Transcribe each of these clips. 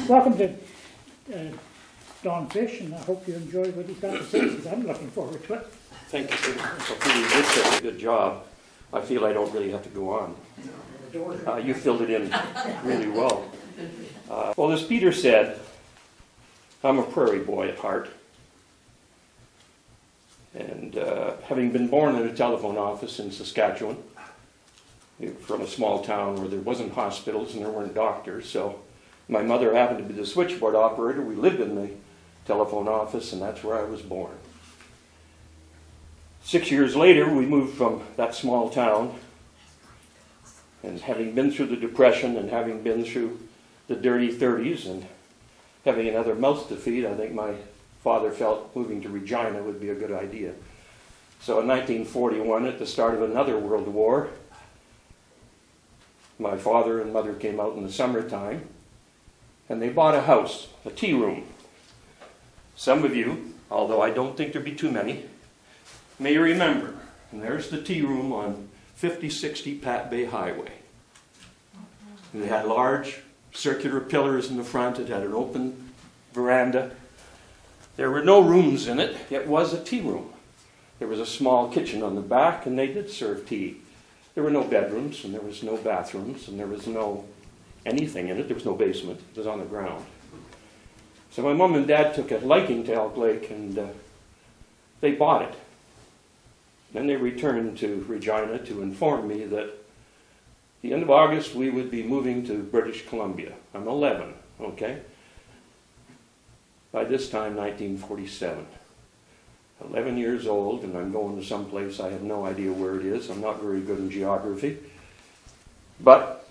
Welcome to Don Fish, and I hope you enjoy what he's got to say, because I'm looking forward to it. Thank you, sir. Hopefully you did such a good job. I feel I don't really have to go on. You filled it in really well. Well, as Peter said, I'm a prairie boy at heart. And having been born in a telephone office in Saskatchewan, from a small town where there wasn't hospitals and there weren't doctors, so my mother happened to be the switchboard operator. We lived in the telephone office, and that's where I was born. 6 years later, we moved from that small town, and having been through the Depression and having been through the dirty 30s and having another mouth to feed, I think my father felt moving to Regina would be a good idea. So in 1941, at the start of another world war, my father and mother came out in the summertime, and they bought a house, a tea room. Some of you, although I don't think there'd be too many, may remember. And there's the tea room on 5060 Pat Bay Highway. And they had large circular pillars in the front. It had an open veranda. There were no rooms in it. It was a tea room. There was a small kitchen on the back, and they did serve tea. There were no bedrooms, and there was no bathrooms, and there was no anything in it. There was no basement. It was on the ground. So my mom and dad took a liking to Elk Lake, and they bought it. Then they returned to Regina to inform me that at the end of August we would be moving to British Columbia. I'm 11, okay? By this time, 1947. 11 years old, and I'm going to some place I have no idea where it is. I'm not very good in geography. But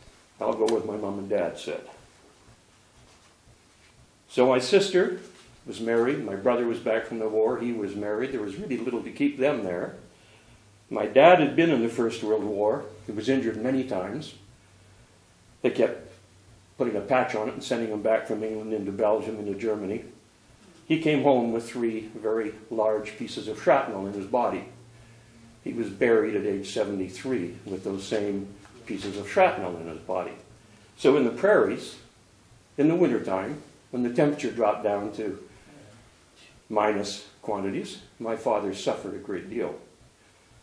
I'll go with my mom and dad said. So my sister was married. My brother was back from the war. He was married. There was really little to keep them there. My dad had been in the First World War. He was injured many times. They kept putting a patch on it and sending him back from England into Belgium, into Germany. He came home with 3 very large pieces of shrapnel in his body. He was buried at age 73 with those same pieces of shrapnel in his body. So in the prairies, in the wintertime, when the temperature dropped down to minus quantities, my father suffered a great deal.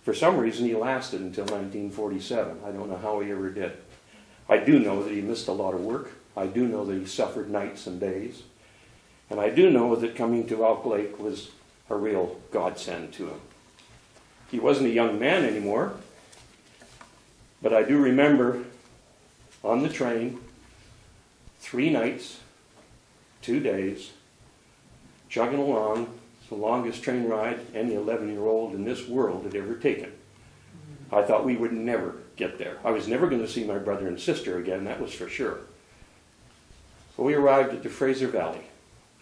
For some reason, he lasted until 1947. I don't know how he ever did. I do know that he missed a lot of work. I do know that he suffered nights and days. And I do know that coming to Elk Lake was a real godsend to him. He wasn't a young man anymore, but I do remember on the train, 3 nights, 2 days, chugging along, the longest train ride any 11-year-old in this world had ever taken. I thought we would never get there. I was never going to see my brother and sister again, that was for sure. So we arrived at the Fraser Valley.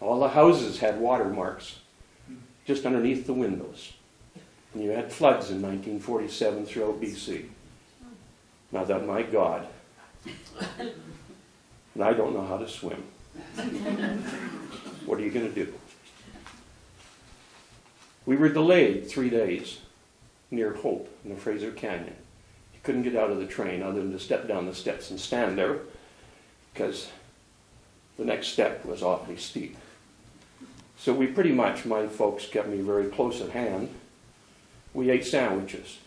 All the houses had watermarks just underneath the windows. And you had floods in 1947 throughout BC. And I thought, my God, and I don't know how to swim. What are you going to do? We were delayed 3 days near Hope in the Fraser Canyon. You couldn't get out of the train other than to step down the steps and stand there because the next step was awfully steep. So we pretty much, my folks kept me very close at hand. We ate sandwiches,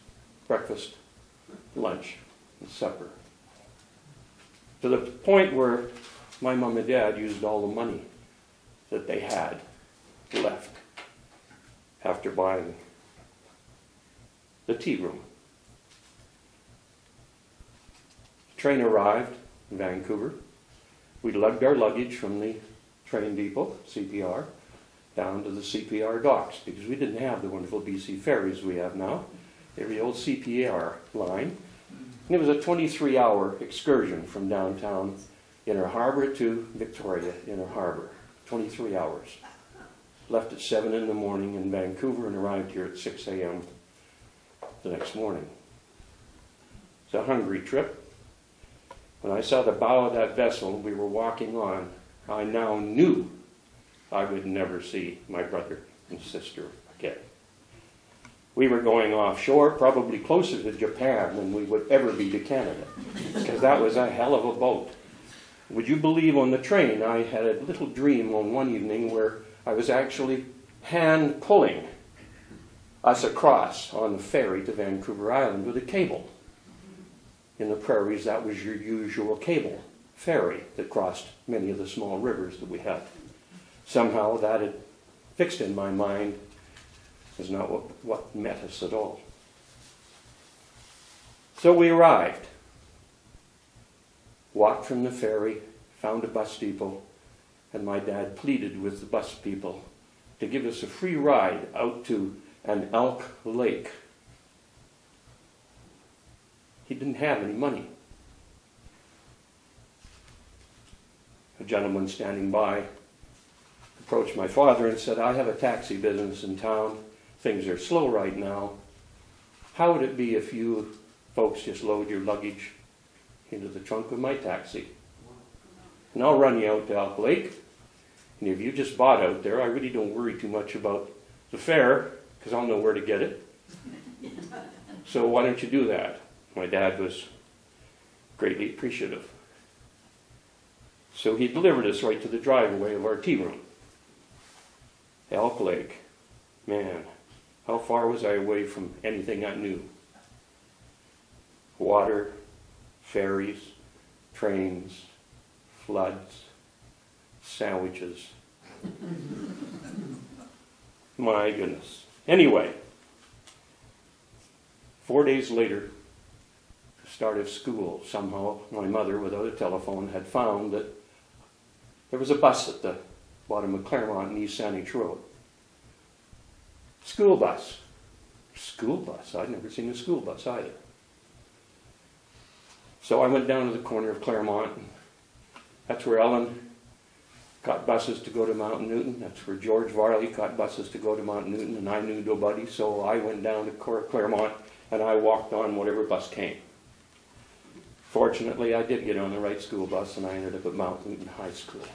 breakfast, lunch, and supper. To the point where my mom and dad used all the money that they had left after buying the tea room. The train arrived in Vancouver. We lugged our luggage from the train depot, CPR, down to the CPR docks because we didn't have the wonderful BC ferries we have now. They were the old CPR line. And it was a 23-hour excursion from downtown Inner Harbor to Victoria Inner Harbor. 23 hours. Left at 7 in the morning in Vancouver and arrived here at 6 a.m. the next morning. It's a hungry trip. When I saw the bow of that vessel we were walking on, I now knew I would never see my brother and sister again. We were going offshore, probably closer to Japan than we would ever be to Canada, because that was a hell of a boat. Would you believe, on the train I had a little dream on one evening where I was actually hand pulling us across on the ferry to Vancouver Island with a cable. In the prairies, that was your usual cable ferry that crossed many of the small rivers that we had. Somehow that had fixed in my mind as not what met us at all. So we arrived, walked from the ferry, found a bus depot, and my dad pleaded with the bus people to give us a free ride out to an Elk Lake. He didn't have any money. A gentleman standing by approached my father and said, "I have a taxi business in town. Things are slow right now. How would it be if you folks just load your luggage into the trunk of my taxi? And I'll run you out to Elk Lake. And if you just bought out there, I really don't worry too much about the fare, because I'll know where to get it. So why don't you do that?" My dad was greatly appreciative. So he delivered us right to the driveway of our tea room. Elk Lake. Man, how far was I away from anything I knew? Water, ferries, trains, floods, sandwiches. My goodness. Anyway, 4 days later, the start of school, somehow my mother, without a telephone, had found that there was a bus at the bottom of Claremont and East Saanich Road. School bus. School bus? I'd never seen a school bus either. So I went down to the corner of Claremont. And that's where Ellen got buses to go to Mount Newton. That's where George Varley got buses to go to Mount Newton, and I knew nobody, so I went down to Claremont and I walked on whatever bus came. Fortunately, I did get on the right school bus, and I ended up at Mount Newton High School.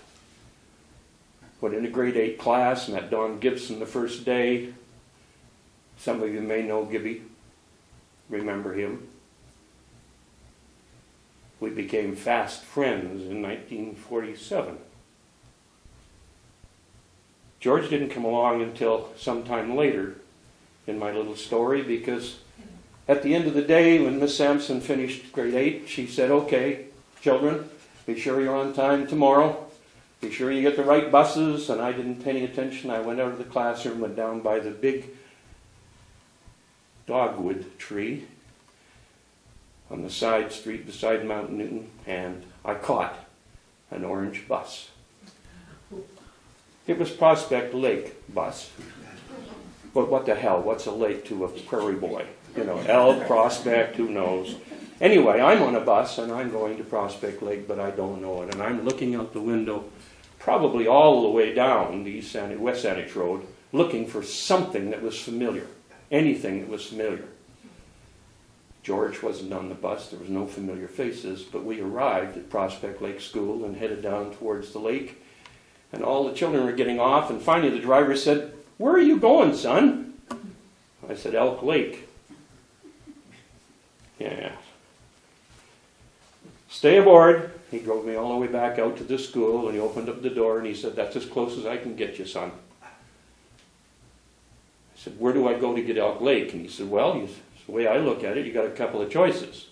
Went into grade 8 class, met Don Gibson the first day. Some of you may know Gibby, remember him. We became fast friends in 1947. George didn't come along until sometime later in my little story, because at the end of the day, when Miss Sampson finished grade 8, she said, "Okay, children, be sure you're on time tomorrow. Be sure you get the right buses." And I didn't pay any attention. I went out of the classroom, went down by the big dogwood tree on the side street beside Mount Newton, and I caught an orange bus. It was Prospect Lake bus. But what the hell? What's a lake to a prairie boy? You know, Elk, Prospect, who knows? Anyway, I'm on a bus and I'm going to Prospect Lake, but I don't know it. And I'm looking out the window, probably all the way down the West Saanich Road, looking for something that was familiar. Anything that was familiar. George wasn't on the bus. There was no familiar faces. But we arrived at Prospect Lake School and headed down towards the lake. And all the children were getting off. And finally the driver said, "Where are you going, son?" I said, "Elk Lake." "Yeah. Stay aboard." He drove me all the way back out to the school, and he opened up the door and he said, "That's as close as I can get you, son." I said, "Where do I go to get Elk Lake?" And he said, "Well, the way I look at it, you got a couple of choices.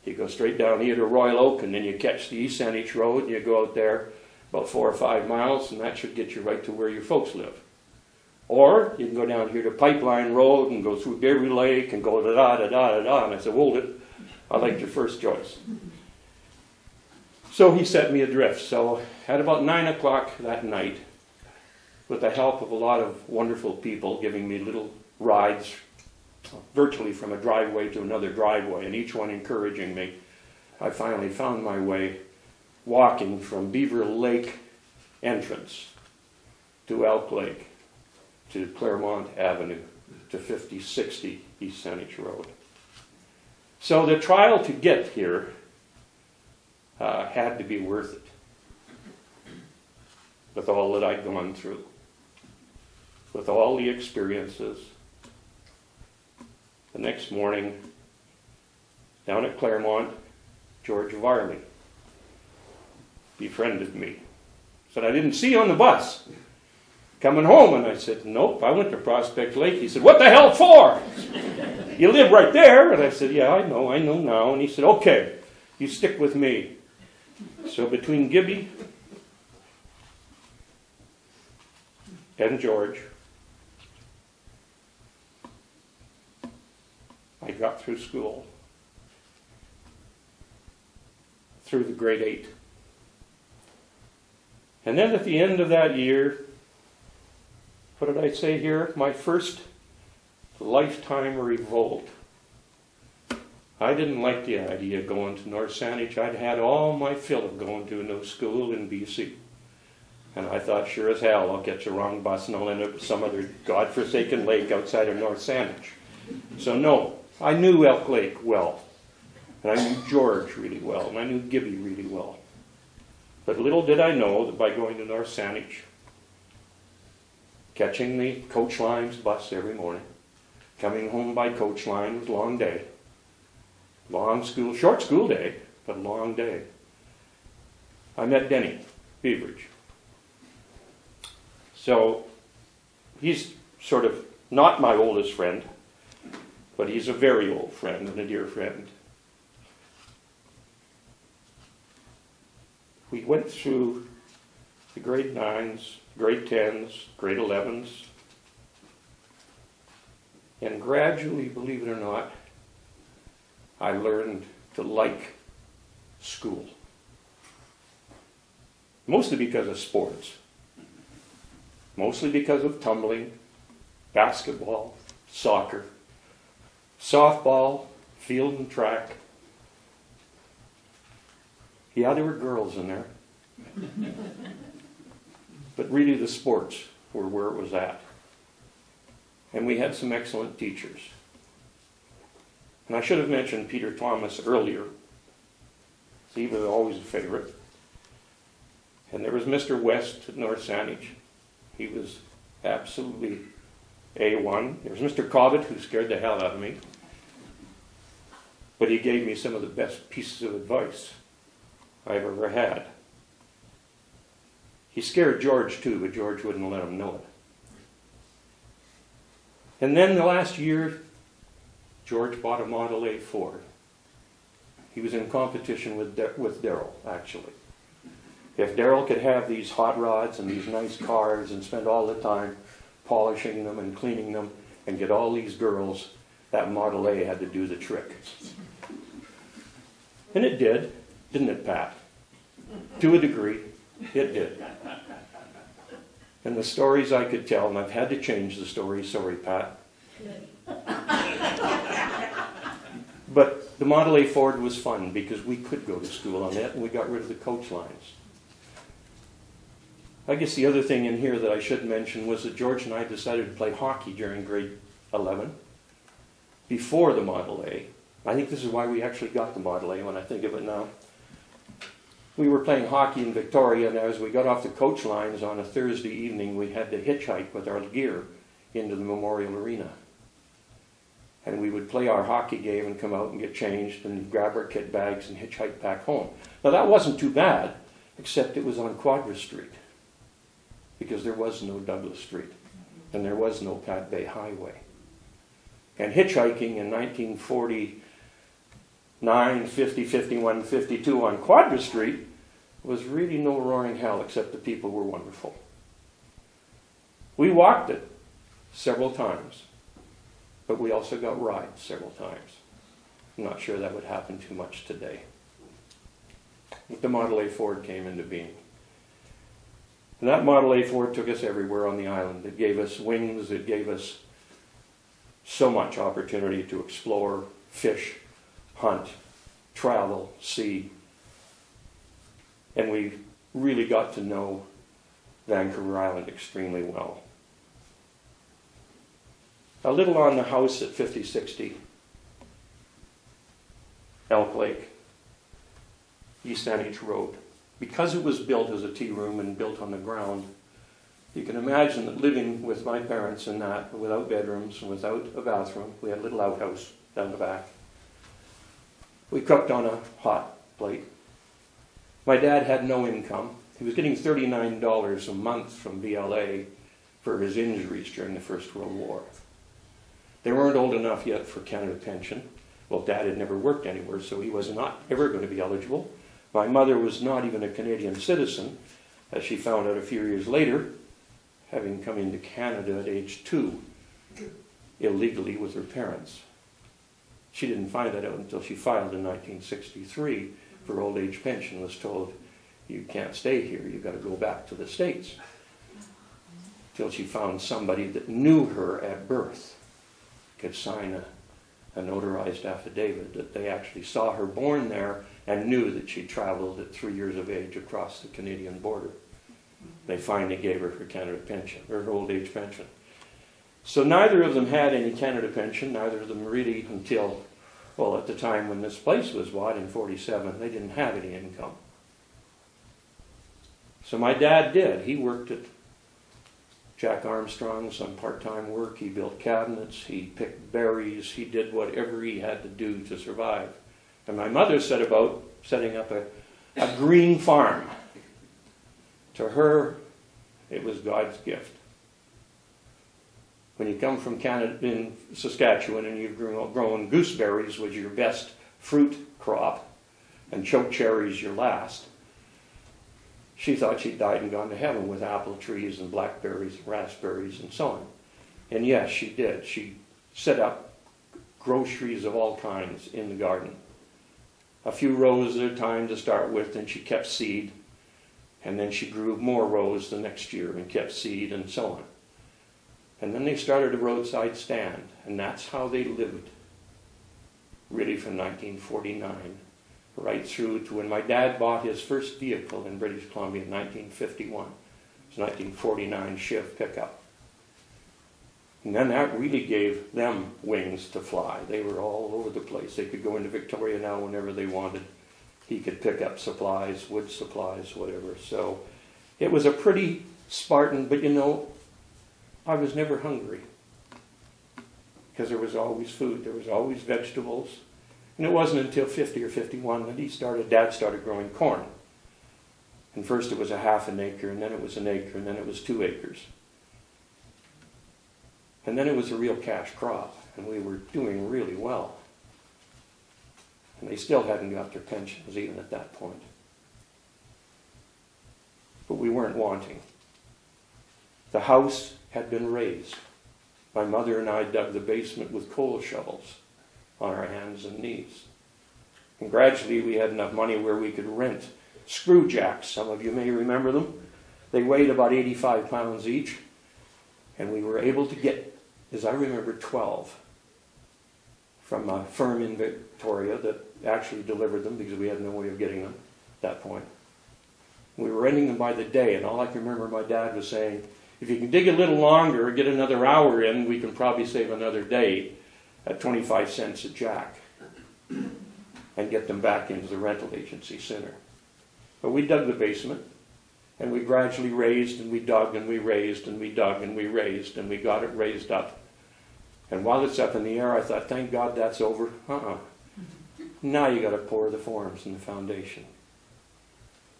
You go straight down here to Royal Oak, and then you catch the East Saanich Road, and you go out there about 4 or 5 miles, and that should get you right to where your folks live. Or you can go down here to Pipeline Road and go through Bearby Lake and go da-da-da-da-da-da." And I said, "Hold it, I liked your first choice." So he set me adrift. So at about 9 o'clock that night, with the help of a lot of wonderful people giving me little rides, virtually from a driveway to another driveway, and each one encouraging me, I finally found my way walking from Beaver Lake entrance to Elk Lake, to Claremont Avenue, to 5060 East Saanich Road. So the trial to get here had to be worth it, with all that I'd gone through, with all the experiences. The next morning, down at Claremont, George Varley befriended me. Said, I didn't see you on the bus coming home. And I said, nope, I went to Prospect Lake. He said, what the hell for? You live right there. And I said, yeah, I know now. And he said, okay, you stick with me. So between Gibby and George, I got through school, through the grade 8. And then at the end of that year, what did I say here? My first lifetime revolt. I didn't like the idea of going to North Saanich. I'd had all my fill of going to a new school in BC. And I thought, sure as hell, I'll get the wrong bus and I'll end up at some other godforsaken lake outside of North Saanich. So no, I knew Elk Lake well. And I knew George really well. And I knew Gibby really well. But little did I know that by going to North Saanich, catching the Coach Line's bus every morning, coming home by Coach Line was a long day. Long school, short school day, but a long day. I met Denny Beveridge. So he's sort of not my oldest friend, but he's a very old friend and a dear friend. We went through the grade 9s, grade 10s, grade 11s, and gradually, believe it or not, I learned to like school. Mostly because of sports. Mostly because of tumbling, basketball, soccer, softball, field and track. Yeah, there were girls in there. But really the sports were where it was at. And we had some excellent teachers. And I should have mentioned Peter Thomas earlier. He was always a favorite. And there was Mr. West at North Saanich. He was absolutely A1. There was Mr. Cobbett, who scared the hell out of me. But he gave me some of the best pieces of advice I've ever had. He scared George too, but George wouldn't let him know it. And then the last year, George bought a Model A Ford. He was in competition with Darrell, actually. If Darrell could have these hot rods and these nice cars and spend all the time polishing them and cleaning them and get all these girls, that Model A had to do the trick. And it did, didn't it, Pat? To a degree, it did. And the stories I could tell, and I've had to change the story, sorry, Pat. But the Model A Ford was fun because we could go to school on it and we got rid of the coach lines. I guess the other thing in here that I should mention was that George and I decided to play hockey during grade 11 before the Model A. I think this is why we actually got the Model A when I think of it now. We were playing hockey in Victoria, and as we got off the coach lines on a Thursday evening, we had to hitchhike with our gear into the Memorial Arena. And we would play our hockey game and come out and get changed and grab our kit bags and hitchhike back home. Now that wasn't too bad, except it was on Quadra Street, because there was no Douglas Street, and there was no Pat Bay Highway. And hitchhiking in 1949, 50, 51, 52 on Quadra Street was really no roaring hell, except the people were wonderful. We walked it several times, but we also got rides several times. I'm not sure that would happen too much today. But the Model A Ford came into being. And that Model A Ford took us everywhere on the island. It gave us wings, it gave us so much opportunity to explore, fish, hunt, travel, see. And we really got to know Vancouver Island extremely well. A little on the house at 5060 Elk Lake, East Saanich Road. Because it was built as a tea room and built on the ground, you can imagine that living with my parents in that, without bedrooms, without a bathroom, we had a little outhouse down the back. We cooked on a hot plate. My dad had no income. He was getting $39 a month from VLA for his injuries during the First World War. They weren't old enough yet for Canada pension. Well, Dad had never worked anywhere, so he was not ever going to be eligible. My mother was not even a Canadian citizen, as she found out a few years later, having come into Canada at age 2, illegally with her parents. She didn't find that out until she filed in 1963 for old age pension, was told, you can't stay here, you've got to go back to the States. Till she found somebody that knew her at birth, could sign a notarized affidavit that they actually saw her born there and knew that she traveled at 3 years of age across the Canadian border. They finally gave her Canada pension, or her old age pension. So neither of them had any Canada pension, neither of them really until, well, at the time when this place was bought in 47, they didn't have any income. So my dad did. He worked at Jack Armstrong, some part-time work. He built cabinets, he picked berries, he did whatever he had to do to survive. And my mother set about setting up a green farm. To her, it was God's gift. When you come from Canada, in Saskatchewan, and you've grown gooseberries, which is your best fruit crop, and choke cherries your last, she thought she'd died and gone to heaven with apple trees and blackberries and raspberries and so on. And yes, she did. She set up groceries of all kinds in the garden. A few rows at a time to start with, and she kept seed. And then she grew more rows the next year and kept seed and so on. And then they started a roadside stand, and that's how they lived, really from 1949 right through to when my dad bought his first vehicle in British Columbia in 1951. It was 1949 Chev pickup. And then that really gave them wings to fly. They were all over the place. They could go into Victoria now whenever they wanted. He could pick up supplies, wood supplies, whatever. So it was a pretty Spartan, but you know, I was never hungry because there was always food. There was always vegetables. And it wasn't until 50 or 51 that Dad started growing corn. And first it was a half an acre, and then it was an acre, and then it was 2 acres. And then it was a real cash crop, and we were doing really well. And they still hadn't got their pensions even at that point. But we weren't wanting. The house had been raised. My mother and I dug the basement with coal shovels on our hands and knees. And gradually we had enough money where we could rent screw jacks. Some of you may remember them. They weighed about 85 pounds each. And we were able to get, as I remember, 12 from a firm in Victoria that actually delivered them because we had no way of getting them at that point. We were renting them by the day, and all I can remember my dad was saying, if you can dig a little longer, get another hour in, we can probably save another day at 25 cents a jack and get them back into the rental agency sooner. But we dug the basement, and we gradually raised, and we dug, and we raised, and we dug, and we raised, and we got it raised up. And while it's up in the air, I thought, thank God that's over. Now you got to pour the forms and the foundation.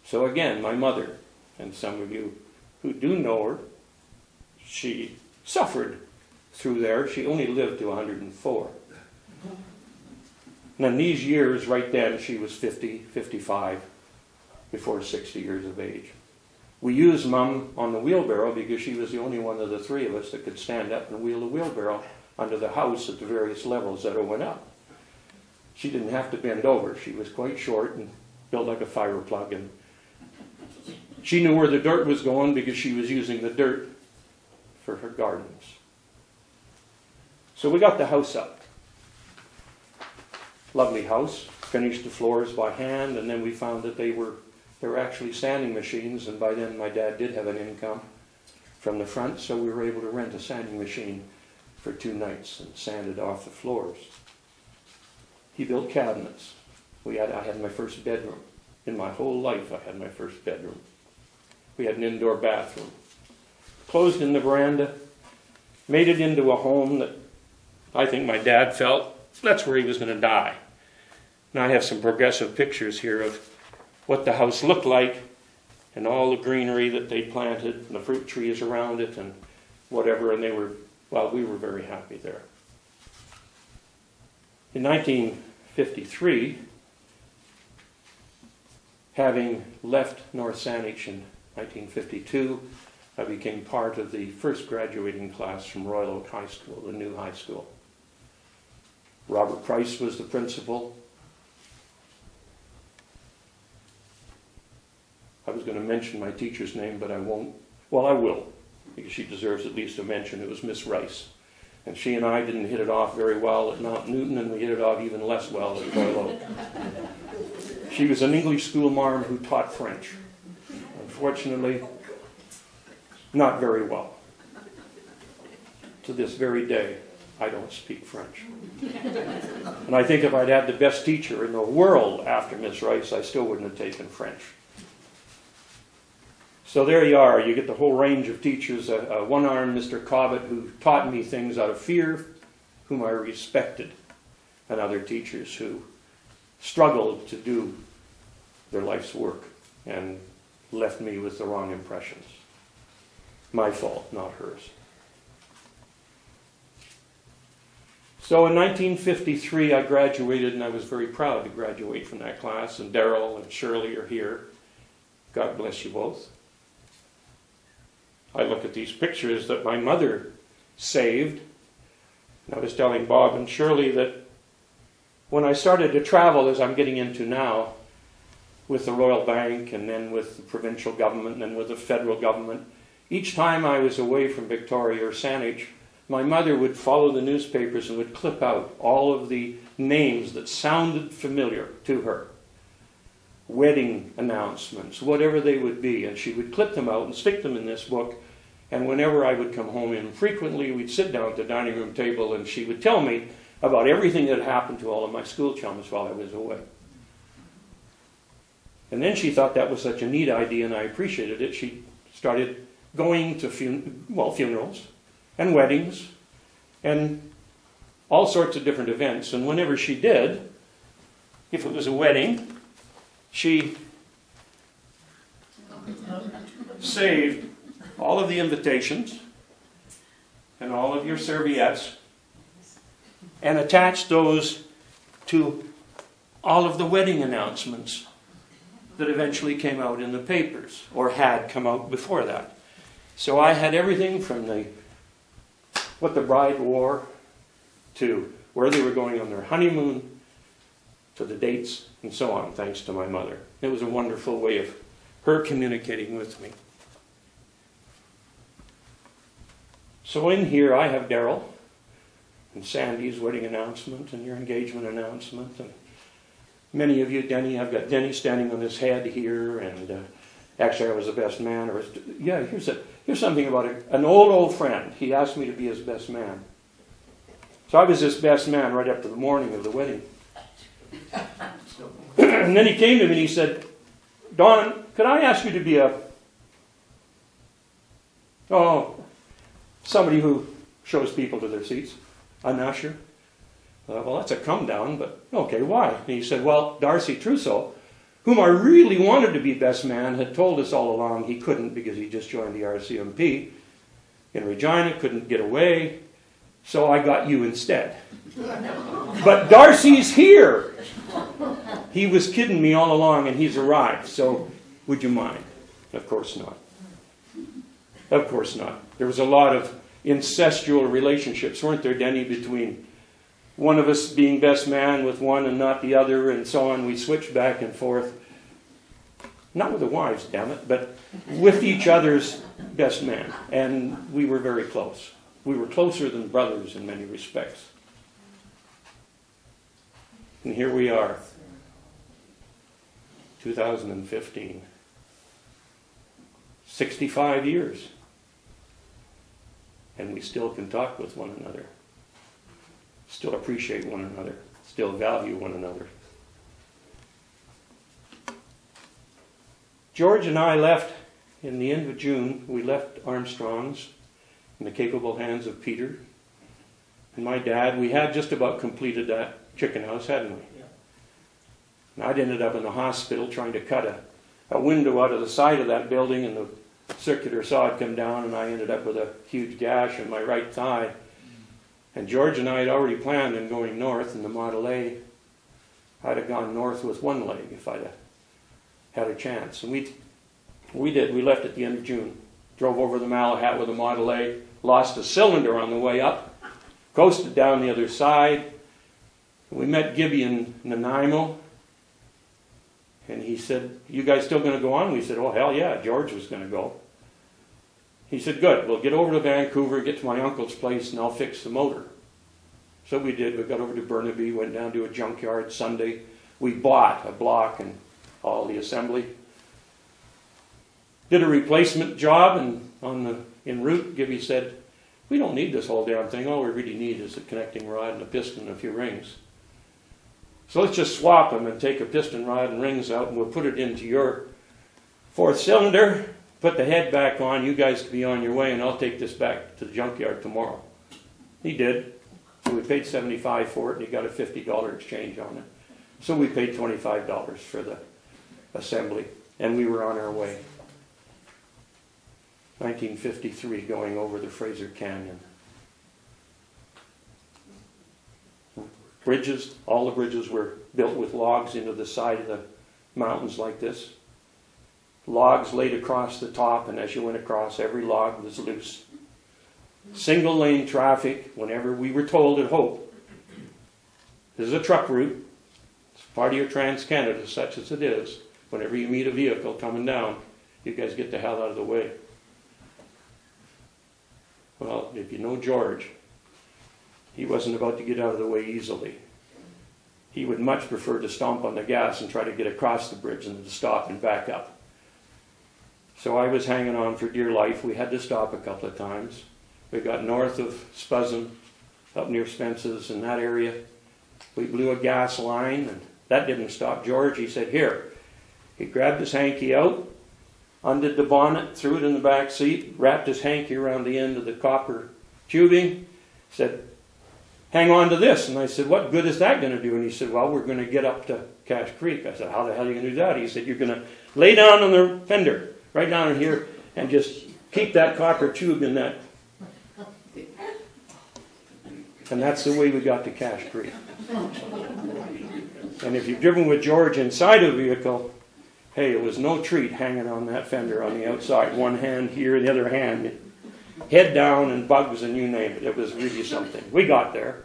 So again, my mother, and some of you who do know her, she suffered through there. She only lived to 104. And in these years, right then, she was 50, 55, before 60 years of age. We used Mum on the wheelbarrow because she was the only one of the 3 of us that could stand up and wheel the wheelbarrow under the house at the various levels that it went up. She didn't have to bend over. She was quite short and built like a fire plug. And she knew where the dirt was going because she was using the dirt for her gardens. So we got the house up. Lovely house. Finished the floors by hand, and then we found that they were actually sanding machines, and by then my dad did have an income from the front, so we were able to rent a sanding machine for 2 nights and sanded off the floors. He built cabinets. I had my first bedroom. In my whole life, I had my first bedroom. We had an indoor bathroom. Closed in the veranda, made it into a home that I think my dad felt that's where he was going to die. Now I have some progressive pictures here of what the house looked like, and all the greenery that they planted, and the fruit trees around it, and whatever, and we were very happy there. In 1953, having left North Saanich in 1952, I became part of the first graduating class from Royal Oak High School, the new high school. Robert Price was the principal. I was going to mention my teacher's name, but I won't. Well, I will, because she deserves at least a mention. It was Miss Rice. And she and I didn't hit it off very well at Mount Newton, and we hit it off even less well at Royal Oak. She was an English school marm who taught French. Unfortunately, not very well. To this very day, I don't speak French. And I think if I'd had the best teacher in the world after Miss Rice, I still wouldn't have taken French. So there you are. You get the whole range of teachers. One-armed Mr. Cobbett, who taught me things out of fear, whom I respected, and other teachers who struggled to do their life's work and left me with the wrong impressions. My fault, not hers. So in 1953, I graduated, and I was very proud to graduate from that class, and Darrell and Shirley are here. God bless you both. I look at these pictures that my mother saved, and I was telling Bob and Shirley that when I started to travel, as I'm getting into now, with the Royal Bank, and then with the provincial government, and then with the federal government, each time I was away from Victoria or Saanich, my mother would follow the newspapers and would clip out all of the names that sounded familiar to her. Wedding announcements, whatever they would be, and she would clip them out and stick them in this book. And whenever I would come home, infrequently, we'd sit down at the dining room table, and she would tell me about everything that happened to all of my school chums while I was away. And then she thought that was such a neat idea, and I appreciated it. She started going to funerals and weddings and all sorts of different events. And whenever she did, if it was a wedding, she saved all of the invitations and all of your serviettes and attached those to all of the wedding announcements that eventually came out in the papers, or had come out before that. So I had everything from what the bride wore, to where they were going on their honeymoon, to the dates, and so on, thanks to my mother. It was a wonderful way of her communicating with me. So in here I have Darrell, and Sandy's wedding announcement, and your engagement announcement, and many of you, Denny, I've got Denny standing on his head here, and actually I was the best man. Here's something about an old friend. He asked me to be his best man. So I was his best man right up to the morning of the wedding. And then he came to me and he said, Don, could I ask you to be somebody who shows people to their seats, an usher? Well, that's a come down, but okay, why? And he said, well, Darcy Trousseau, whom I really wanted to be best man, had told us all along he couldn't because he just joined the RCMP in Regina, couldn't get away, so I got you instead. But Darcy's here. He was kidding me all along, and he's arrived, so would you mind? Of course not. Of course not. There was a lot of incestual relationships, weren't there, Denny, between one of us being best man with one and not the other, and so on. We switched back and forth. Not with the wives, damn it, but with each other's best man. And we were very close. We were closer than brothers in many respects. And here we are, 2015. 65 years. And we still can talk with one another. Still appreciate one another. Still value one another. George and I left in the end of June. We left Armstrong's in the capable hands of Peter and my dad. We had just about completed that chicken house, hadn't we? Yeah. And I'd ended up in the hospital trying to cut a window out of the side of that building, and the circular saw had come down, and I ended up with a huge gash in my right thigh. And George and I had already planned on going north in the Model A. I'd have gone north with one leg if I'd have had a chance. And we did. We left at the end of June. Drove over the Malahat with a Model A, lost a cylinder on the way up, coasted down the other side. We met Gibby in Nanaimo, and he said, "You guys still going to go on?" We said, "Oh, hell yeah, George was going to go." He said, "Good, we'll get over to Vancouver, get to my uncle's place, and I'll fix the motor." So we did. We got over to Burnaby, went down to a junkyard Sunday. We bought a block and all the assembly. Did a replacement job, and en route, Gibby said, "We don't need this whole damn thing. All we really need is a connecting rod and a piston and a few rings. So let's just swap them and take a piston rod and rings out, and we'll put it into your fourth cylinder, put the head back on, you guys can be on your way, and I'll take this back to the junkyard tomorrow." He did. So we paid $75 for it, and he got a $50 exchange on it. So we paid $25 for the assembly, and we were on our way. 1953, going over the Fraser Canyon. Bridges, all the bridges were built with logs into the side of the mountains like this. Logs laid across the top, and as you went across, every log was loose. Single lane traffic, whenever we were told at Hope, this is a truck route, it's part of your Trans-Canada, such as it is. Whenever you meet a vehicle coming down, you guys get the hell out of the way. Well, if you know George, he wasn't about to get out of the way easily. He would much prefer to stomp on the gas and try to get across the bridge than to stop and back up. So I was hanging on for dear life. We had to stop a couple of times. We got north of Spuzzum, up near Spence's in that area. We blew a gas line, and that didn't stop George. He said, "Here." He grabbed his hanky out, undid the bonnet, threw it in the back seat, wrapped his hanky around the end of the copper tubing, said, "Hang on to this." And I said, "What good is that going to do?" And he said, "Well, we're going to get up to Cache Creek." I said, "How the hell are you going to do that?" He said, "You're going to lay down on the fender, right down in here, and just keep that copper tube in that." And that's the way we got to Cache Creek. And if you've driven with George inside a vehicle, hey, it was no treat hanging on that fender on the outside. One hand here, the other hand, head down and bugs and you name it. It was really something. We got there.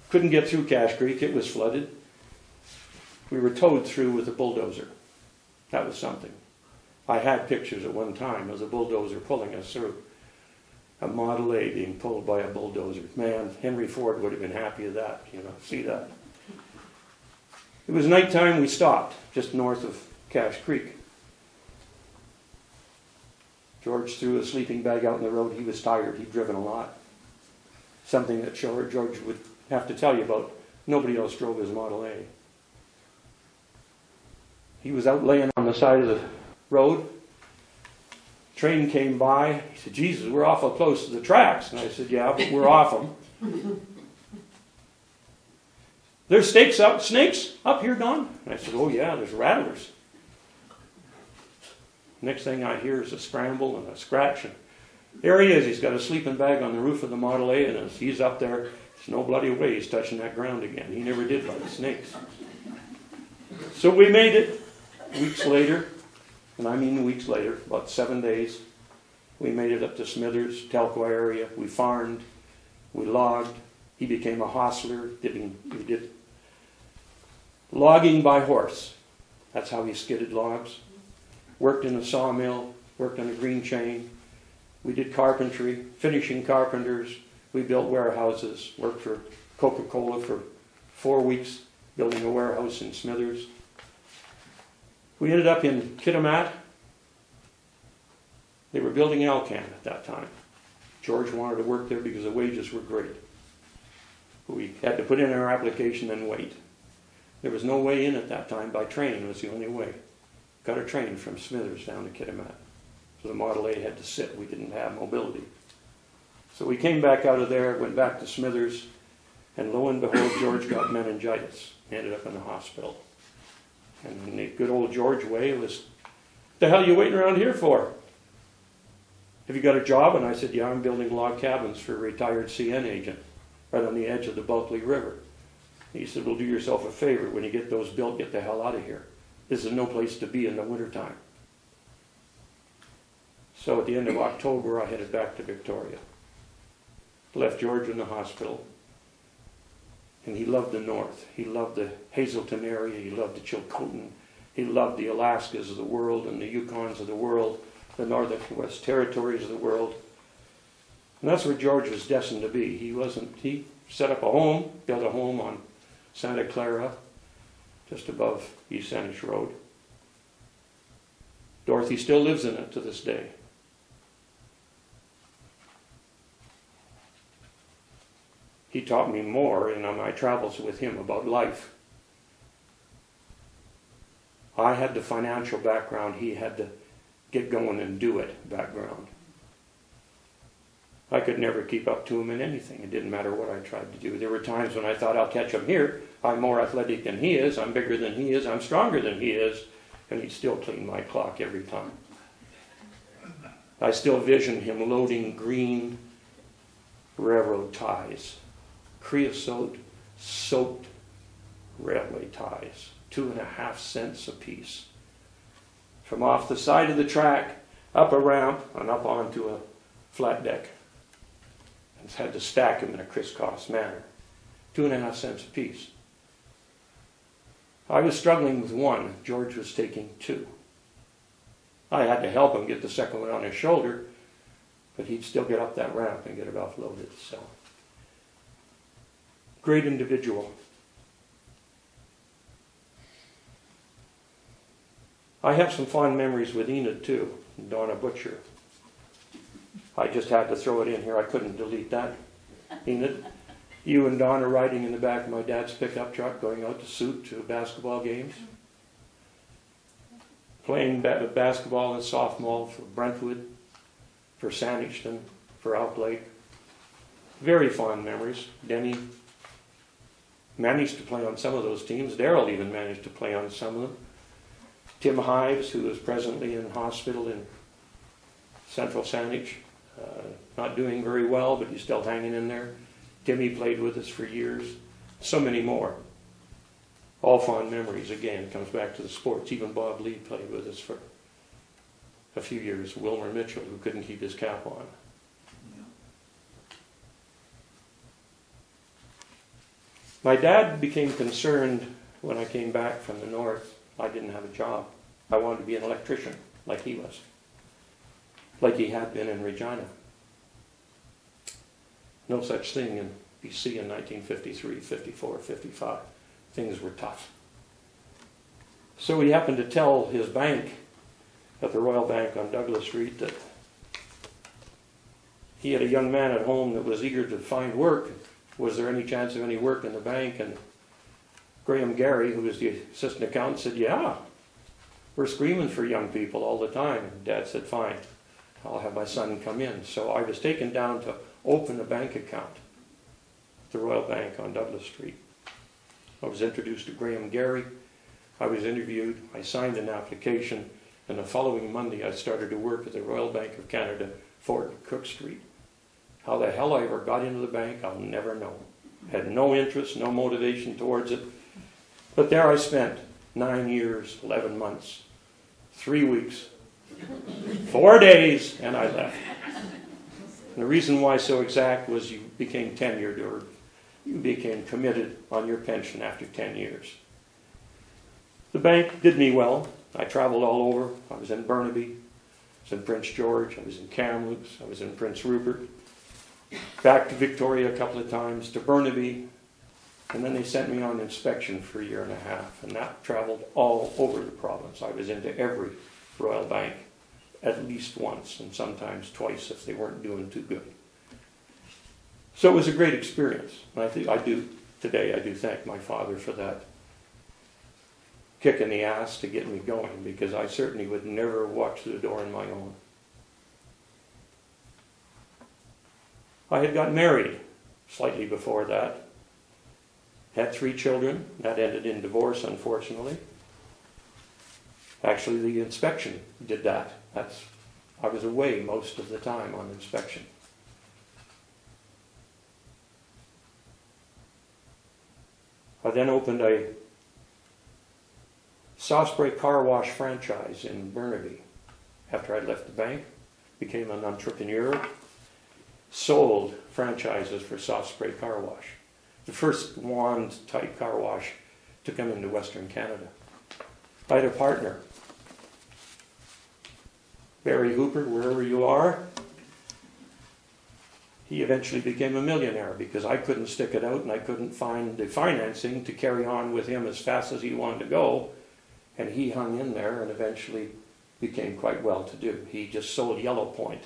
Couldn't get through Cache Creek. It was flooded. We were towed through with a bulldozer. That was something. I had pictures at one time of the bulldozer pulling us through. A Model A being pulled by a bulldozer. Man, Henry Ford would have been happy with that, see that. It was nighttime. We stopped just north of Cache Creek. George threw a sleeping bag out in the road. He was tired. He'd driven a lot. Something that George would have to tell you about. Nobody else drove his Model A. He was out laying on the side of the road. Train came by. He said, "Jesus, we're awful close to the tracks." And I said, "Yeah, but we're off them." "There's snakes up here, Don?" And I said, "Oh yeah, there's rattlers." Next thing I hear is a scramble and a scratch. And there he is. He's got a sleeping bag on the roof of the Model A, and as he's up there, there's no bloody way he's touching that ground again. He never did like snakes. So we made it weeks later. And I mean weeks later, about 7 days, we made it up to Smithers, Telkwa area. We farmed, we logged. He became a hostler. We did logging by horse. That's how he skidded logs. Worked in a sawmill, worked on a green chain. We did carpentry, finishing carpenters. We built warehouses, worked for Coca-Cola for 4 weeks, building a warehouse in Smithers. We ended up in Kitimat. They were building Alcan at that time. George wanted to work there because the wages were great. We had to put in our application and wait. There was no way in at that time. By train was the only way. Got a train from Smithers down to Kitimat. So the Model A had to sit. We didn't have mobility. So we came back out of there, went back to Smithers, and lo and behold, George got meningitis. ended up in the hospital. And in the good old George way, it was, "The hell are you waiting around here for? Have you got a job?" And I said, "Yeah, I'm building log cabins for a retired CN agent right on the edge of the Bulkley River." He said, "Well, do yourself a favor. When you get those built, get the hell out of here. This is no place to be in the wintertime." So at the end of October, I headed back to Victoria. Left George in the hospital. And he loved the North. He loved the Hazelton area. He loved the Chilcotin. He loved the Alaskas of the world and the Yukons of the world, the Northern West Territories of the world. And that's where George was destined to be. He set up a home, built a home on Santa Clara, just above East Saanich Road. Dorothy still lives in it to this day. He taught me more in my travels with him about life. I had the financial background, he had the get going and do it background. I could never keep up to him in anything. It didn't matter what I tried to do. There were times when I thought, "I'll catch him here. I'm more athletic than he is. I'm bigger than he is. I'm stronger than he is." And he'd still clean my clock every time. I still vision him loading green railroad ties. Creosote-soaked railway ties, 2.5 cents a piece. From off the side of the track, up a ramp, and up onto a flat deck. And had to stack them in a crisscross manner. 2.5 cents a piece. I was struggling with one. George was taking 2. I had to help him get the second one on his shoulder, but he'd still get up that ramp and get it offloaded. So. Great individual. I have some fond memories with Enid too, Donna Butcher. I just had to throw it in here. I couldn't delete that. Enid, you and Donna riding in the back of my dad's pickup truck going out to suit to basketball games. Playing basketball and softball for Brentwood, for Saanich, for Elk Lake. Very fond memories. Denny managed to play on some of those teams. Daryl even managed to play on some of them. Tim Hives, who is presently in hospital in Central Saanich, not doing very well, but he's still hanging in there. Timmy played with us for years. So many more. All fond memories. Again, comes back to the sports. Even Bob Lee played with us for a few years. Wilmer Mitchell, who couldn't keep his cap on. My dad became concerned when I came back from the north. I didn't have a job. I wanted to be an electrician, like he was. Like he had been in Regina. No such thing in BC in 1953, 54, 55. Things were tough. So he happened to tell his bank at the Royal Bank on Douglas Street that he had a young man at home that was eager to find work. Was there any chance of any work in the bank? And Graham Gary, who was the assistant accountant, said, "Yeah, we're screaming for young people all the time." And Dad said, "Fine, I'll have my son come in." So I was taken down to open a bank account at the Royal Bank on Douglas Street. I was introduced to Graham Gary. I was interviewed. I signed an application. And the following Monday, I started to work at the Royal Bank of Canada, Fort Cook Street. How the hell I ever got into the bank, I'll never know. Had no interest, no motivation towards it. But there I spent 9 years, 11 months, 3 weeks, 4 days, and I left. And the reason why so exact was you became tenured, or you became committed on your pension after 10 years. The bank did me well. I traveled all over. I was in Burnaby. I was in Prince George. I was in Kamloops. I was in Prince Rupert. Back to Victoria a couple of times, to Burnaby. And then they sent me on inspection for a year and a half. And that traveled all over the province. I was into every Royal Bank at least once, and sometimes twice if they weren't doing too good. So it was a great experience. And I do thank my father for that kick in the ass to get me going, because I certainly would never walk through the door on my own. I had got married slightly before that. Had 3 children. That ended in divorce, unfortunately. Actually, the inspection did that. I was away most of the time on inspection. I then opened a soft spray car wash franchise in Burnaby after I left the bank. Became an entrepreneur. Sold franchises for soft spray car wash. The first wand type car wash to come into Western Canada. I had a partner, Barry Hooper, wherever you are. He eventually became a millionaire because I couldn't stick it out and I couldn't find the financing to carry on with him as fast as he wanted to go. And he hung in there and eventually became quite well to do. He just sold Yellow Point,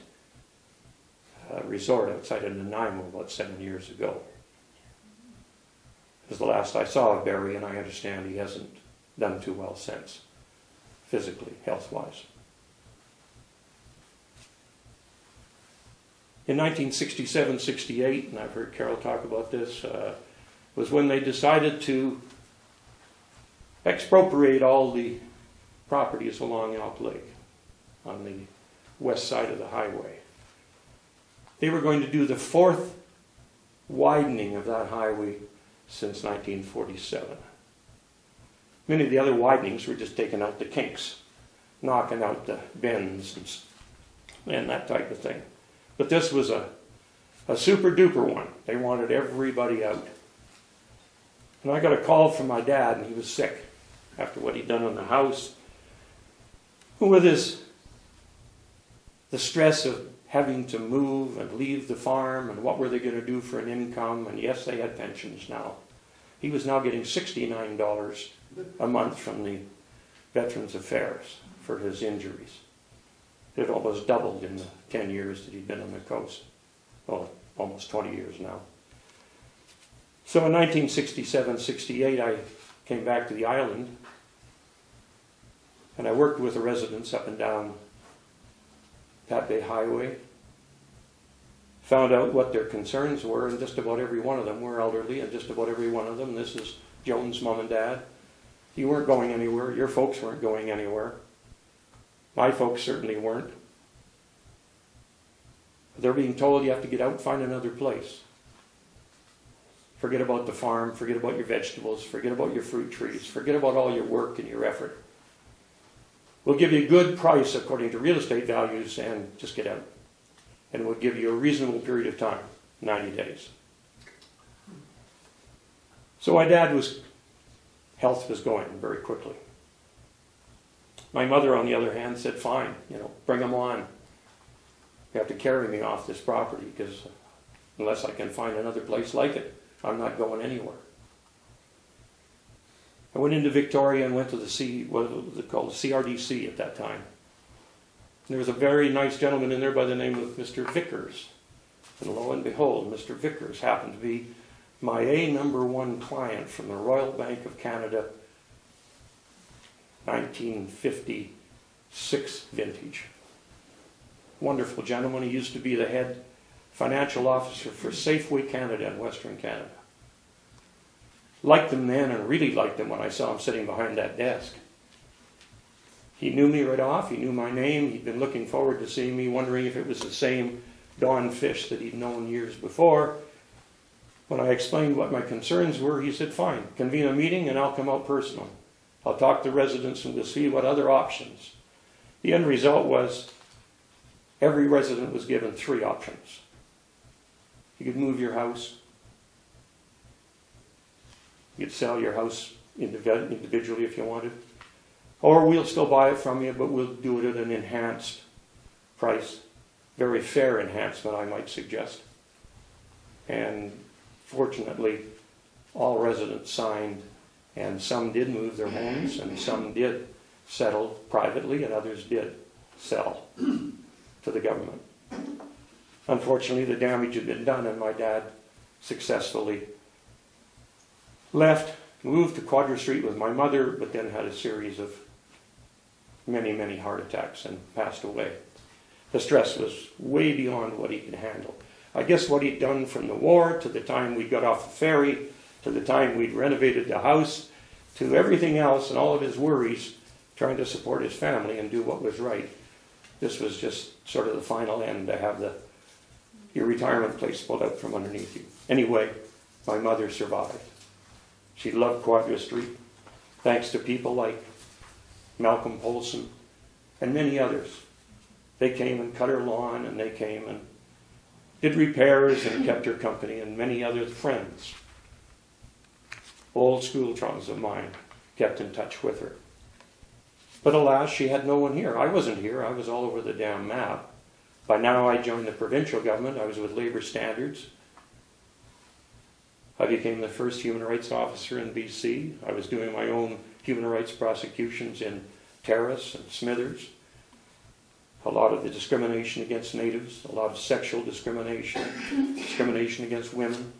a resort outside of Nanaimo about 7 years ago. It was the last I saw of Barry, and I understand he hasn't done too well since, physically, health-wise. In 1967-68, and I've heard Carol talk about this, was when they decided to expropriate all the properties along Elk Lake on the west side of the highway. They were going to do the 4th widening of that highway since 1947. Many of the other widenings were just taking out the kinks, knocking out the bends and that type of thing. But this was a super duper one. They wanted everybody out. And I got a call from my dad, and he was sick after what he'd done on the house. With the stress of having to move and leave the farm, and what were they going to do for an income, and yes, they had pensions now. He was now getting $69 a month from the Veterans Affairs for his injuries. It had almost doubled in the 10 years that he'd been on the coast. Well, almost 20 years now. So in 1967-68, I came back to the island, and I worked with the residents up and down Pat Bay Highway, found out what their concerns were, and just about every one of them were elderly, and just about every one of them, this is Joan's mom and dad. You weren't going anywhere. Your folks weren't going anywhere. My folks certainly weren't. They're being told you have to get out and find another place. Forget about the farm, forget about your vegetables, forget about your fruit trees, forget about all your work and your effort. We'll give you a good price according to real estate values and just get out. And we'll give you a reasonable period of time, 90 days. So my dad's health was going very quickly. My mother, on the other hand, said, fine, bring them on. You have to carry me off this property because unless I can find another place like it, I'm not going anywhere. I went into Victoria and went to what was it called, CRDC at that time. And there was a very nice gentleman in there by the name of Mr. Vickers. And lo and behold, Mr. Vickers happened to be my #1 client from the Royal Bank of Canada, 1956 vintage. Wonderful gentleman. He used to be the head financial officer for Safeway Canada in Western Canada. Liked him then and really liked him when I saw him sitting behind that desk. He knew me right off. He knew my name. He'd been looking forward to seeing me, wondering if it was the same Don Fish that he'd known years before. When I explained what my concerns were, he said, fine, convene a meeting and I'll come out personally. I'll talk to residents and we'll see what other options. The end result was every resident was given 3 options. You could move your house. You could sell your house individually if you wanted. Or we'll still buy it from you, but we'll do it at an enhanced price. Very fair enhancement, I might suggest. And fortunately, all residents signed, and some did move their homes, and some did settle privately, and others did sell to the government. Unfortunately, the damage had been done, and my dad successfully left, moved to Quadra Street with my mother, but then had a series of many, many heart attacks and passed away. The stress was way beyond what he could handle. I guess what he'd done from the war to the time we got off the ferry to the time we'd renovated the house, to everything else and all of his worries, trying to support his family and do what was right. This was just sort of the final end, to have your retirement place pulled out from underneath you. Anyway, my mother survived. She loved Quadra Street, thanks to people like Malcolm Polson and many others. They came and cut her lawn, and they came and did repairs and kept her company, and many other friends, old school chums of mine, kept in touch with her. But alas, she had no one here. I wasn't here. I was all over the damn map. By now I joined the provincial government. I was with Labour Standards. I became the first human rights officer in BC. I was doing my own human rights prosecutions in Terrace and Smithers. A lot of the discrimination against natives, a lot of sexual discrimination, discrimination against women,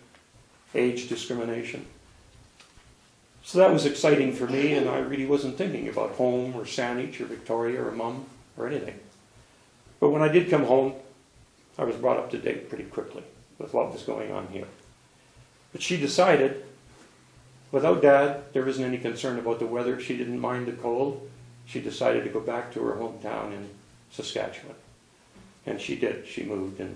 age discrimination. So that was exciting for me, and I really wasn't thinking about home or Saanich or Victoria or Mum or anything. But when I did come home, I was brought up to date pretty quickly with what was going on here. But she decided, without Dad, there isn't any concern about the weather. She didn't mind the cold. She decided to go back to her hometown in Saskatchewan. And she did. She moved in,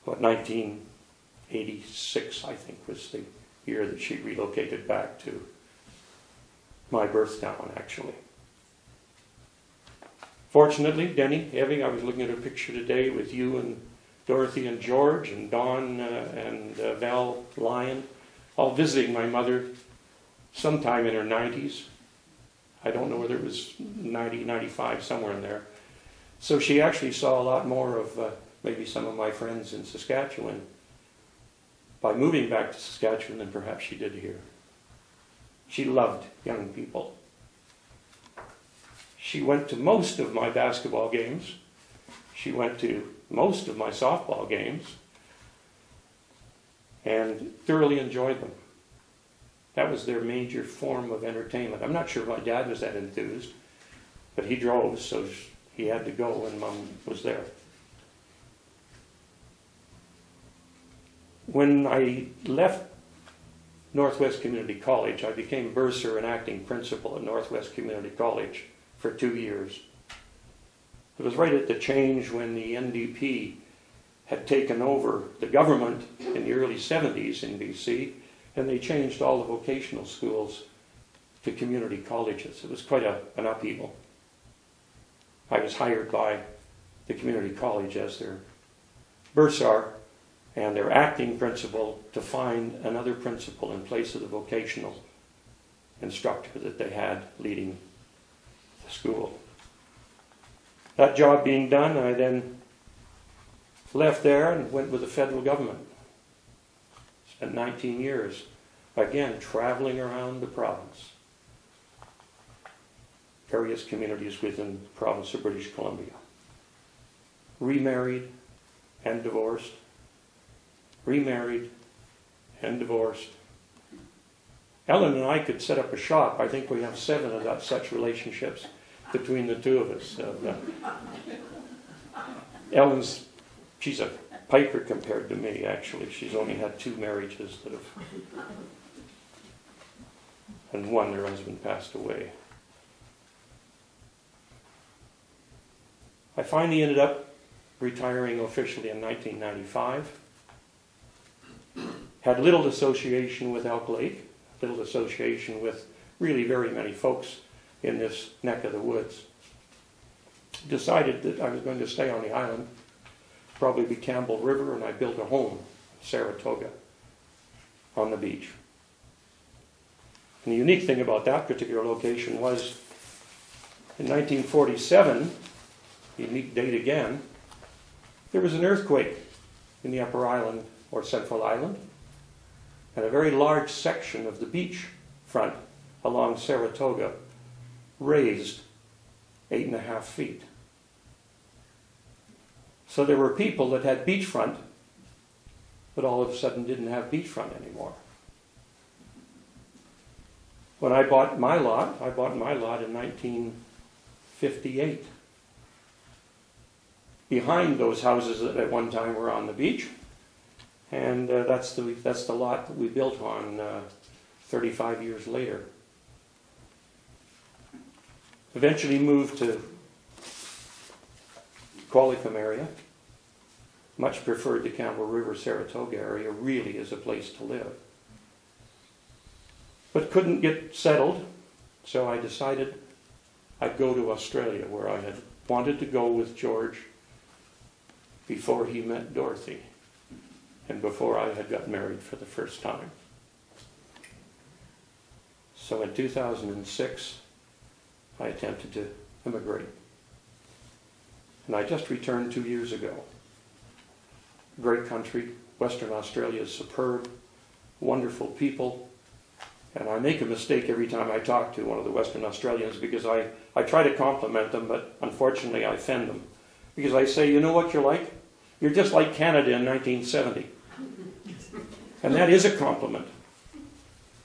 1986, I think, was the year that she relocated back to my birth town, actually. Fortunately, Denny, Evie, I was looking at a picture today with you and Dorothy and George and Don and Val Lyon, all visiting my mother sometime in her 90s. I don't know whether it was 90, 95, somewhere in there. So she actually saw a lot more of maybe some of my friends in Saskatchewan by moving back to Saskatchewan than perhaps she did here. She loved young people. She went to most of my basketball games. She went to most of my softball games and thoroughly enjoyed them. That was their major form of entertainment. I'm not sure my dad was that enthused, but he drove, so he had to go when Mum was there. When I left Northwest Community College, I became bursar and acting principal at Northwest Community College for 2 years. It was right at the change when the NDP had taken over the government in the early 70s in BC, and they changed all the vocational schools to community colleges. It was quite an upheaval. I was hired by the community college as their bursar and their acting principal to find another principal in place of the vocational instructor that they had leading the school. That job being done, I then left there and went with the federal government. Spent 19 years, again, traveling around the province. Various communities within the province of British Columbia. Remarried and divorced. Remarried and divorced. Ellen and I could set up a shop. I think we have 7 of such relationships between the two of us. Ellen's, she's a piper compared to me, actually. She's only had 2 marriages that have, and one, her husband passed away. I finally ended up retiring officially in 1995. Had little association with Elk Lake, little association with really very many folks in this neck of the woods. Decided that I was going to stay on the island, probably be Campbell River, and I built a home, Saratoga, on the beach. And the unique thing about that particular location was in 1947, unique date again, there was an earthquake in the upper island or central island, and a very large section of the beach front along Saratoga raised 8.5 feet. So there were people that had beachfront, but all of a sudden didn't have beachfront anymore. When I bought my lot in 1958. Behind those houses that at one time were on the beach And that's the lot that we built on 35 years later. Eventually moved to Qualicum area. Much preferred the Campbell River, Saratoga area, really is a place to live. But couldn't get settled, so I decided I'd go to Australia, where I had wanted to go with George before he met Dorothy, and before I had got married for the first time. So in 2006, I attempted to immigrate. And I just returned 2 years ago. Great country. Western Australia is superb, wonderful people. And I make a mistake every time I talk to one of the Western Australians, because I try to compliment them, but unfortunately I offend them. Because I say, you know what you're like? You're just like Canada in 1970. And that is a compliment,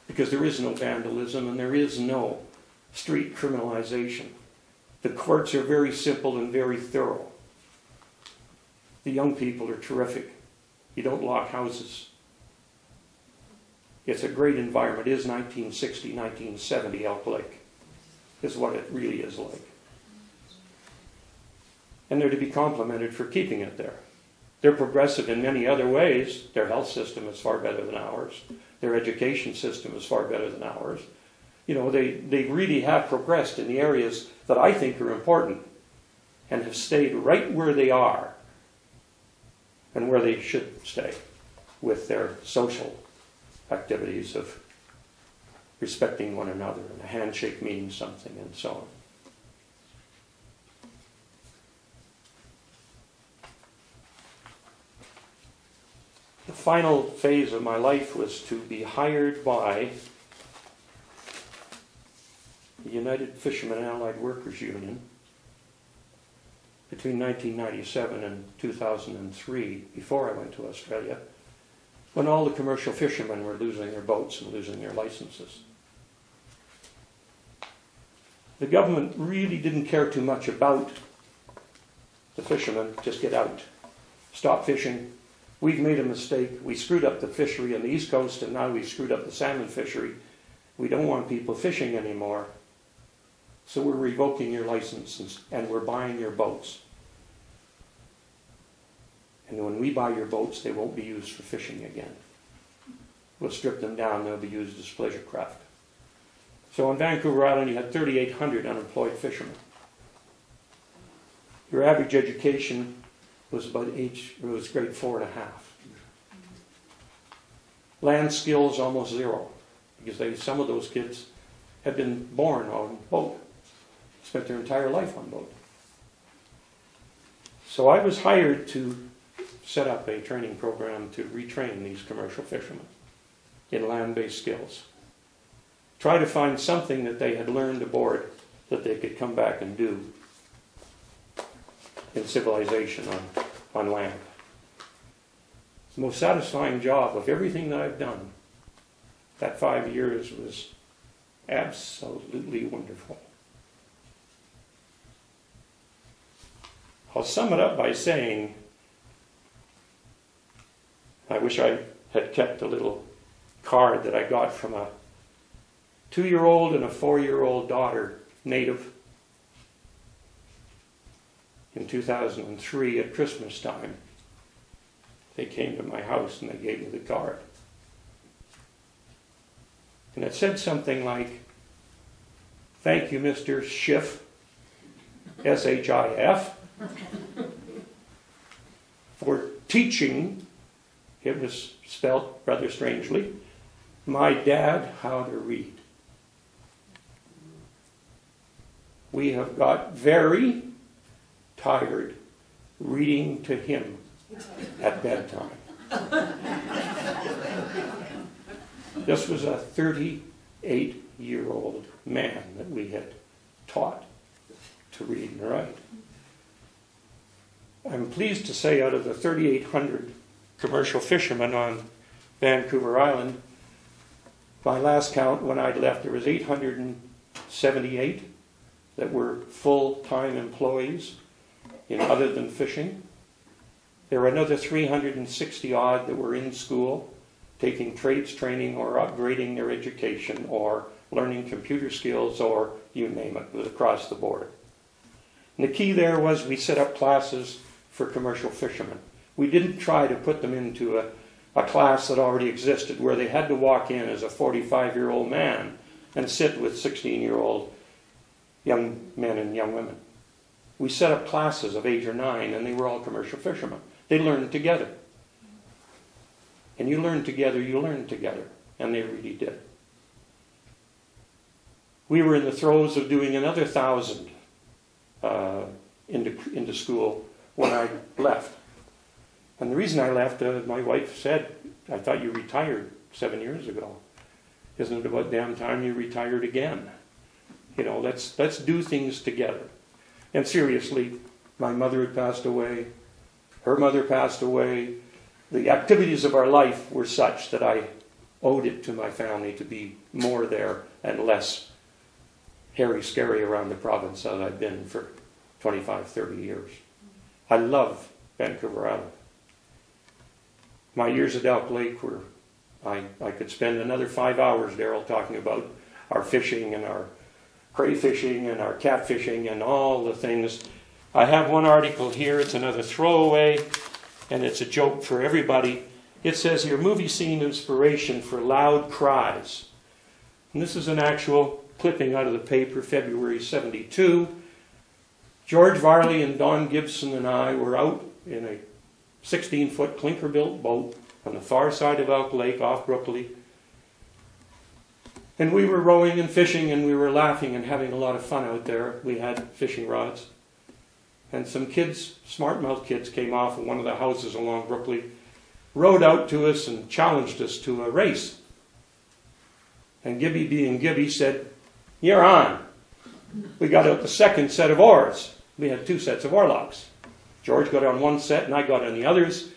because there is no vandalism and there is no street criminalization. The courts are very simple and very thorough. The young people are terrific. You don't lock houses. It's a great environment. It is 1960, 1970 Elk Lake, is what it really is like. And they're to be complimented for keeping it there. They're progressive in many other ways. Their health system is far better than ours. Their education system is far better than ours. You know, they really have progressed in the areas that I think are important, and have stayed right where they are and where they should stay, with their social activities of respecting one another and a handshake meaning something and so on. The final phase of my life was to be hired by the United Fishermen and Allied Workers Union between 1997 and 2003, before I went to Australia, when all the commercial fishermen were losing their boats and losing their licenses. The government really didn't care too much about the fishermen. Just get out. Stop fishing. We've made a mistake. We screwed up the fishery on the East Coast, and now we've screwed up the salmon fishery. We don't want people fishing anymore. So we're revoking your license and we're buying your boats. And when we buy your boats, they won't be used for fishing again. We'll strip them down, they'll be used as pleasure craft. So on Vancouver Island, you had 3,800 unemployed fishermen. Your average education was grade 4.5. Land skills almost zero, because some of those kids had been born on boat, spent their entire life on boat. So I was hired to set up a training program to retrain these commercial fishermen in land-based skills. Try to find something that they had learned aboard that they could come back and do in civilization on land. It's the most satisfying job of everything that I've done. That 5 years was absolutely wonderful. I'll sum it up by saying, I wish I had kept a little card that I got from a 2-year-old and a 4-year-old daughter, native, in 2003 at Christmas time. They came to my house and they gave me the card. And it said something like, "Thank you, Mr. Schiff, S-H-I-F, for teaching," it was spelled rather strangely, "my dad how to read. We have got very tired reading to him at bedtime." This was a 38-year-old man that we had taught to read and write. I'm pleased to say, out of the 3,800 commercial fishermen on Vancouver Island, by last count, when I'd left, there was 878 that were full-time employees in other than fishing, There were another 360 odd that were in school, taking trades training or upgrading their education or learning computer skills or you name it. It was across the board. And the key there was we set up classes for commercial fishermen. We didn't try to put them into a class that already existed where they had to walk in as a 45-year-old man and sit with 16-year-old young men and young women. We set up classes of 8 or 9 and they were all commercial fishermen. They learned together. And you learn together, you learn together. And they really did. We were in the throes of doing another 1,000 into school when I left. And the reason I left, my wife said, I thought you retired 7 years ago. Isn't it about damn time you retired again? You know, let's do things together. And seriously, my mother had passed away. Her mother passed away. The activities of our life were such that I owed it to my family to be more there and less hairy-scary around the province as I've been for 25, 30 years. I love Vancouver Island. My years at Elk Lake were, I could spend another 5 hours, Daryl, talking about our fishing and our crayfishing and our catfishing and all the things. I have one article here, it's another throwaway, and it's a joke for everybody. It says here, movie scene inspiration for loud cries. And this is an actual clipping out of the paper, February 72. George Varley and Don Gibson and I were out in a 16-foot clinker-built boat on the far side of Elk Lake off Brookley. And we were rowing and fishing and we were laughing and having a lot of fun out there. We had fishing rods. And some kids, smart-mouthed kids, came off of one of the houses along Brookley, rowed out to us and challenged us to a race. And Gibby, being Gibby, said, "You're on." We got out the second set of oars. We had 2 sets of oarlocks. George got on one set and I got on the others.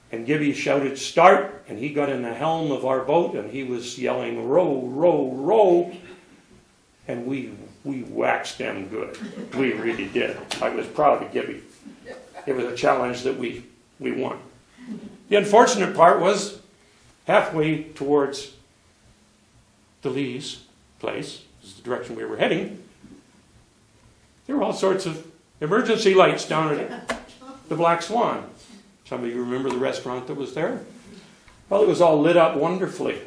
And Gibby shouted, "Start!" And he got in the helm of our boat and he was yelling, "Row, row, row." And we waxed them good. We really did. I was proud of Gibby. It was a challenge that we won. The unfortunate part was halfway towards the Lee's place, this is the direction we were heading, there were all sorts of emergency lights down at the Black Swan. Some of you remember the restaurant that was there? Well, it was all lit up wonderfully.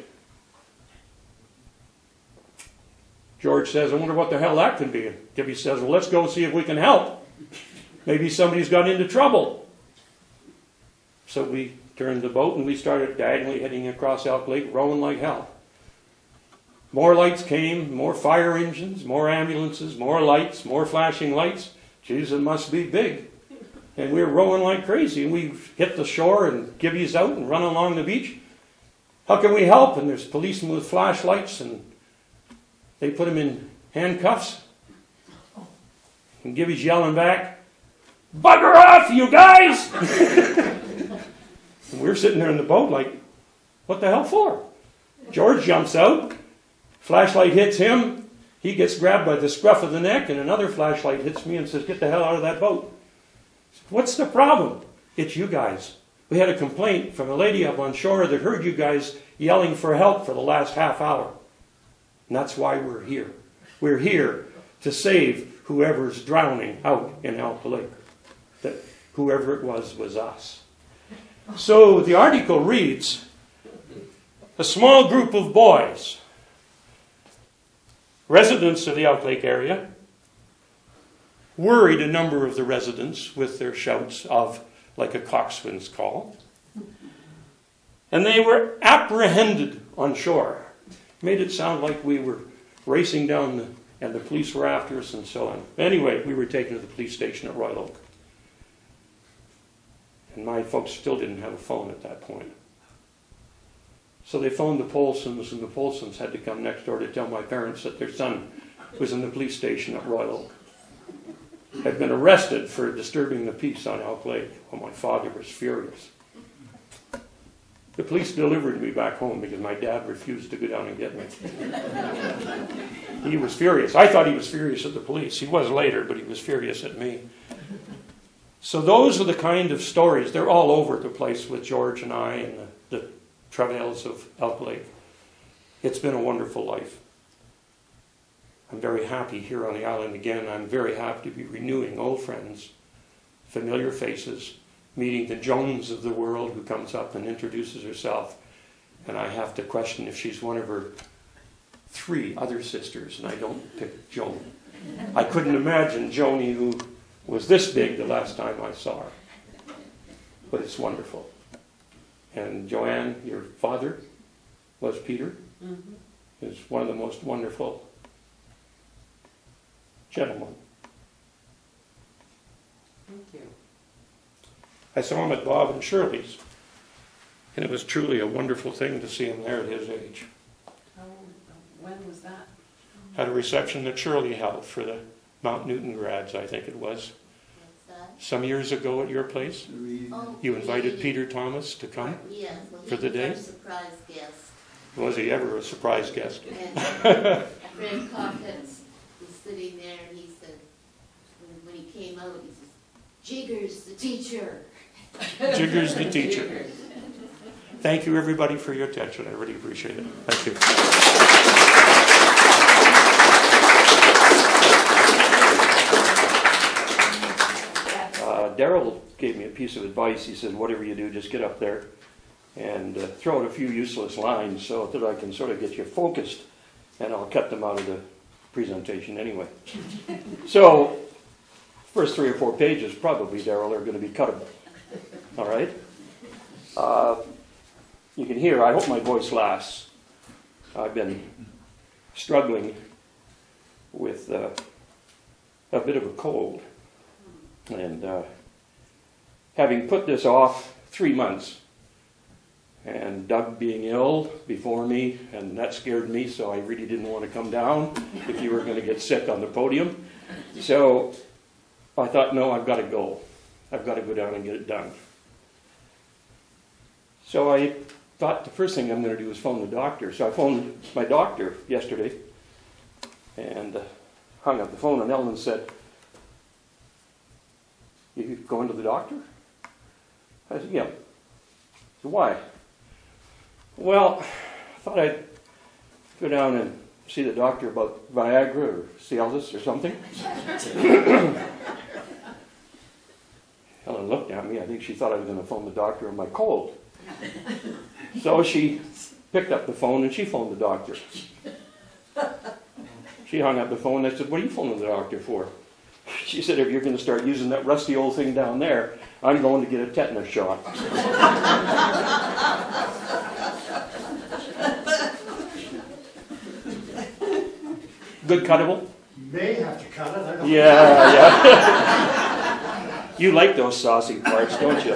George says, "I wonder what the hell that can be." And Gibby says, "Well, let's go see if we can help. Maybe somebody's got into trouble." So we turned the boat and we started diagonally heading across Elk Lake, rowing like hell. More lights came, more fire engines, more ambulances, more lights, more flashing lights. Geez, it must be big. And we were rowing like crazy. And we hit the shore and Gibby's out and run along the beach. "How can we help?" And there's policemen with flashlights and they put him in handcuffs. And Gibby's yelling back, "Bugger off, you guys!" And we're sitting there in the boat like, what the hell for? George jumps out. Flashlight hits him. He gets grabbed by the scruff of the neck, and another flashlight hits me and says, "Get the hell out of that boat." "What's the problem?" "It's you guys. We had a complaint from a lady up on shore that heard you guys yelling for help for the last half hour. And that's why we're here. We're here to save whoever's drowning out in Elk Lake. That whoever it was us." So the article reads, a small group of boys, residents of the Elk Lake area, worried a number of the residents with their shouts of, like a coxswain's call. And they were apprehended on shore. Made it sound like we were racing down and the police were after us and so on. Anyway, we were taken to the police station at Royal Oak. And my folks still didn't have a phone at that point. So they phoned the Polsons, and the Polsons had to come next door to tell my parents that their son was in the police station at Royal Oak. Had been arrested for disturbing the peace on Elk Lake. Well, my father was furious. The police delivered me back home because my dad refused to go down and get me. He was furious. I thought he was furious at the police. He was later, but he was furious at me. So those are the kind of stories. They're all over the place with George and I and the travails of Elk Lake. It's been a wonderful life. I'm very happy here on the island again. I'm very happy to be renewing old friends, familiar faces, meeting the Jones of the world who comes up and introduces herself. And I have to question if she's one of her 3 other sisters, and I don't pick Joan. I couldn't imagine Joni, who was this big the last time I saw her. But it's wonderful. And Joanne, your father was Peter, is one of the most wonderful gentlemen. Thank you. I saw him at Bob and Shirley's, and it was truly a wonderful thing to see him there at his age. When was that? At a reception that Shirley held for the Mount Newton grads, I think it was. Some years ago at your place. You invited Peter Thomas to come for the day? He was our surprise guest. Was he ever a surprise guest? And Fred Calkins was sitting there, and he said, when he came out, he says, "Jiggers the teacher." Jiggers the teacher. Thank you, everybody, for your attention. I really appreciate it. Thank you. Daryl gave me a piece of advice. He said, whatever you do, just get up there and throw out a few useless lines so that I can sort of get you focused, and I'll cut them out of the presentation anyway. So, first 3 or 4 pages, probably, Daryl, are going to be cuttable. All right? You can hear, I hope my voice lasts. I've been struggling with a bit of a cold. And having put this off 3 months, and Doug being ill before me, and that scared me, so I really didn't want to come down if you were going to get sick on the podium. So I thought, no, I've got to go. I've got to go down and get it done. So I thought the first thing I'm going to do is phone the doctor. So I phoned my doctor yesterday and hung up the phone, and Ellen said, "You going to the doctor?" I said, "Yeah." So why? Well, I thought I'd go down and see the doctor about Viagra or Cialis or something. Ellen looked at me. I think she thought I was going to phone the doctor on my cold. So she picked up the phone and she phoned the doctor. She hung up the phone and I said, "What are you phoning the doctor for?" She said, "If you're going to start using that rusty old thing down there, I'm going to get a tetanus shot." Good cuttable? May have to cut it. I don't know. Yeah. You like those saucy parts, don't you?